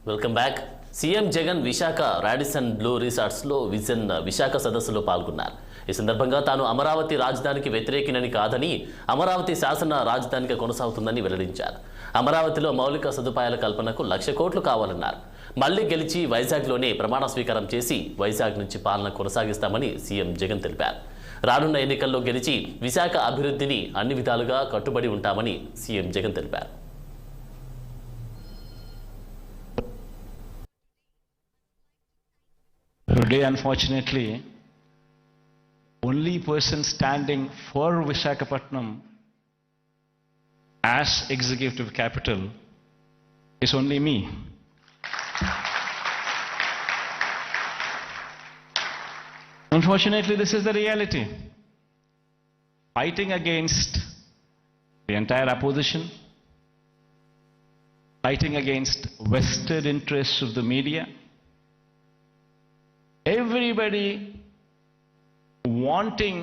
Welcome back. CM Jagan Visakha Radisson Blu రిసార్ట్స్లో vision Visakha సదస్సులో పాల్గొన్నారు. ఈ సందర్భంగా తాను అమరావతి రాజధానికి వ్యతిరేకినని కాదని, అమరావతి శాసన రాజధానిగా కొనసాగుతుందని వెల్లడించారు. అమరావతిలో మౌలిక సదుపాయాల కల్పనకు 1,00,000 కోట్లు కావాలన్నారు. మళ్లీ గెలిచి వైజాగ్లోనే ప్రమాణ స్వీకారం చేసి వైజాగ్ నుంచి పాలన కొనసాగిస్తామని సీఎం జగన్ తెలిపారు. రానున్న ఎన్నికల్లో గెలిచి విశాఖ అభివృద్ధిని అన్ని విధాలుగా కట్టుబడి ఉంటామని సీఎం జగన్ తెలిపారు. Today, unfortunately, only person standing for Visakhapatnam as executive capital is only me. Unfortunately, this is the reality. Fighting against the entire opposition, fighting against vested interests of the media, everybody wanting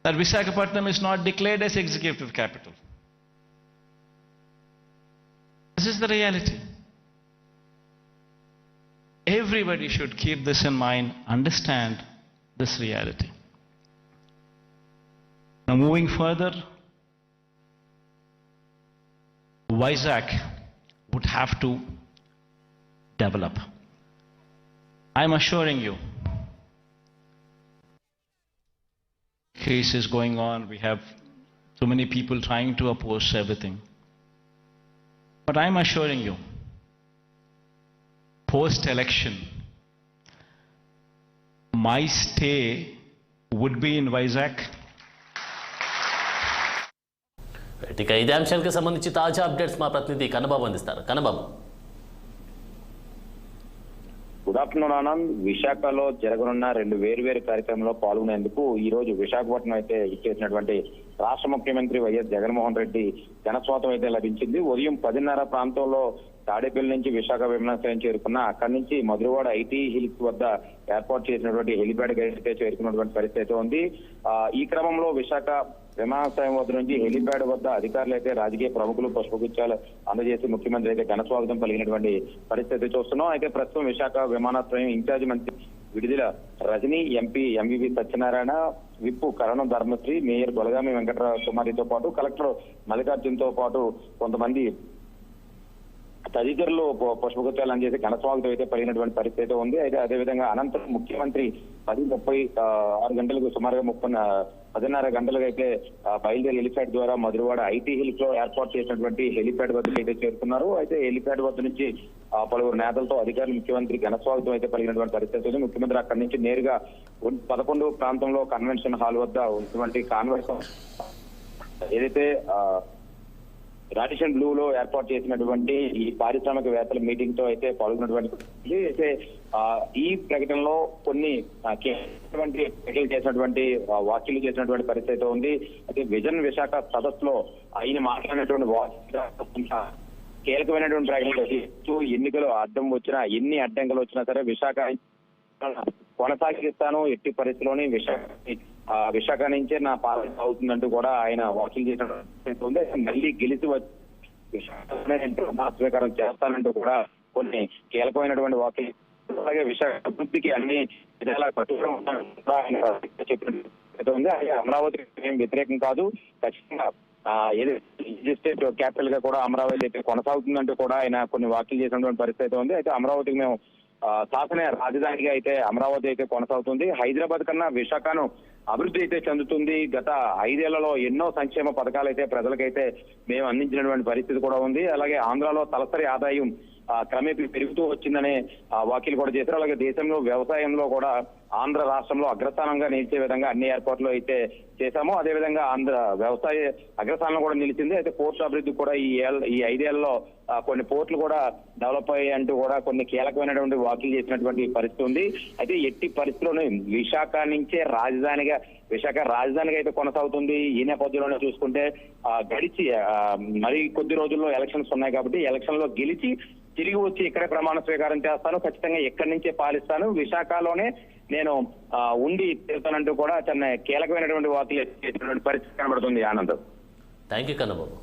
that Visakhapatnam is not declared as executive capital. This is the reality. Everybody should keep this in mind, understand this reality. Now moving further, Vizag would have to develop. I'm assuring you, case is going on, we have so many people trying to oppose everything. But I'm assuring you, post-election, my stay would be in Vizag. ఇక ఇదే అంశానికి సంబంధించి తాజా updates మా ప్రతినిధి కన్నబాబు అందిస్తారు. Kannababu. Good afternoon Anand. విశాఖలో జరగనున్న 2 వేర్వేరు కార్యక్రమంలో పాల్గొనేందుకు ఈ రోజు విశాఖపట్నం అయితే ఇచ్చేసినటువంటి రాష్ట్ర ముఖ్యమంత్రి వైఎస్ జగన్మోహన్ రెడ్డి ఘనస్వాతం అయితే లభించింది. ఉదయం 10:30 ప్రాంతంలో తాడేపల్లి నుంచి విశాఖ విమానాశ్రయం చేరుకున్న అక్కడి నుంచి మధురవాడ ఐటీ హిల్స్ వద్ద ఏర్పాటు చేసినటువంటి హెలిప్యాడ్ అయితే చేరుకున్నటువంటి పరిస్థితి అయితే ఉంది. ఈ క్రమంలో విశాఖ విమానాశ్రయం వద్ద నుంచి హెలిప్యాడ్ వద్ద అధికారులు అయితే రాజకీయ ప్రముఖులు పుష్పగుచ్చాలు అందజేసి ముఖ్యమంత్రి అయితే ఘనస్వాగతం పలిగినటువంటి పరిస్థితి చూస్తున్నాం. అయితే ప్రస్తుతం విశాఖ విమానాశ్రయం ఇన్ఛార్జి మంత్రి విడుదల రజనీ, ఎంపీ ఎంవివి సత్యనారాయణ, విప్పు కరణం ధర్మశ్రీ, మేయర్ గొలగామి వెంకటరావు కుమారితో పాటు కలెక్టర్ మల్లికార్జున్తో పాటు కొంతమంది తదితరులు పుష్పగుచ్చాలు అందజేసి ఘనస్వాగతం అయితే పలిగినటువంటి పరిస్థితి అయితే ఉంది. అయితే అదేవిధంగా అనంతరం ముఖ్యమంత్రి 10:36 గంటలకు సుమారుగా 10:30 గంటలకు అయితే బయలుదేరి హెలిప్యాడ్ ద్వారా మధురవాడ ఐటీ హిల్స్ లో ఏర్పాటు చేసినటువంటి హెలిప్యాడ్ వద్దకు అయితే చేరుకున్నారు. అయితే హెలిప్యాడ్ వద్ద నుంచి పలువురు నేతలతో అధికారులు ముఖ్యమంత్రి ఘనస్వాగతం అయితే పలిగినటువంటి పరిస్థితి ఉంది. ముఖ్యమంత్రి అక్కడి నుంచి నేరుగా 11 ప్రాంతంలో కన్వెన్షన్ హాల్ వద్ద ఉన్నటువంటి కాన్వెన్స్ ఏదైతే రాడిసన్ బ్లూ లో ఏర్పాటు చేసినటువంటి ఈ పారిశ్రామికవేత్తల మీటింగ్ తో అయితే పాల్గొన్నటువంటి అయితే ఈ ప్రకటనలో కొన్ని చేసినటువంటి వ్యాఖ్యలు చేసినటువంటి పరిస్థితి ఉంది. అయితే విజన్ విశాఖ సదస్సులో ఆయన మాట్లాడినటువంటి కీలకమైనటువంటి ప్రకటన, ఎన్నికలు అడ్డం వచ్చినా, ఎన్ని అడ్డంకులు వచ్చినా సరే విశాఖ కొనసాగిస్తాను, ఎట్టి పరిస్థితిలోని విశాఖ నుంచే నా పాలన అవుతుందంటూ కూడా ఆయన వ్యాఖ్యలు చేసిన మళ్ళీ గెలిచి వచ్చి విశాఖనే స్వీకారం చేస్తానంటూ కూడా కొన్ని కీలకమైనటువంటి వ్యాఖ్యలు, అలాగే విశాఖ అభివృద్ధికి అన్ని విధాలా కట్టుబడి ఉంటాను ఆయన చెప్పినట్టు ఉంది. అలాగే అమరావతికి ఏం వ్యతిరేకం కాదు, ఖచ్చితంగా స్టేట్ క్యాపిటల్ గా కూడా అమరావతి అయితే కొనసాగుతుందంటూ కూడా ఆయన కొన్ని వ్యాఖ్యలు చేసినటువంటి పరిస్థితి ఉంది. అయితే అమరావతికి మేము శాసన రాజధానిగా అయితే అమరావతి అయితే కొనసాగుతుంది. హైదరాబాద్ కన్నా విశాఖను అభివృద్ధి అయితే చెందుతుంది. గత 5 ఏళ్లలో ఎన్నో సంక్షేమ పథకాలు అయితే ప్రజలకైతే మేము అందించినటువంటి పరిస్థితి కూడా ఉంది. అలాగే ఆంధ్రాలో తలసరి ఆదాయం క్రమేపీ పెరుగుతూ వచ్చిందనే వ్యాఖ్యలు కూడా చేశారు. అలాగే దేశంలో వ్యవసాయంలో కూడా ఆంధ్ర రాష్ట్రంలో అగ్రస్థానంగా నిలిచే విధంగా అన్ని ఏర్పాట్లు అయితే చేశాము. అదేవిధంగా ఆంధ్ర వ్యవసాయ అగ్రస్థానంలో కూడా నిలిచింది. అయితే పోర్టు అభివృద్ధి కూడా ఈ 5 ఏళ్లలో కొన్ని పోర్టులు కూడా డెవలప్ అయ్యాయి అంటూ కూడా కొన్ని కీలకమైనటువంటి వ్యాఖ్యలు చేసినటువంటి పరిస్థితి ఉంది. అయితే ఎట్టి పరిస్థితుల్లోనే విశాఖ నుంచే విశాఖ రాజధానిగా అయితే కొనసాగుతుంది. ఈ నేపథ్యంలోనే చూసుకుంటే గడిచి మరి కొద్ది రోజుల్లో ఎలక్షన్స్ ఉన్నాయి కాబట్టి ఎలక్షన్ లో గెలిచి తిరిగి వచ్చి ఇక్కడే ప్రమాణ స్వీకారం చేస్తాను, ఖచ్చితంగా ఎక్కడి నుంచే పాలిస్తాను, విశాఖలోనే నేను ఉండి తీరుతానంటూ కూడా చాలా కీలకమైనటువంటి వ్యాఖ్యలు చేసినటువంటి పరిస్థితి కనబడుతుంది. ఆనంద్. Thank you Kannababu.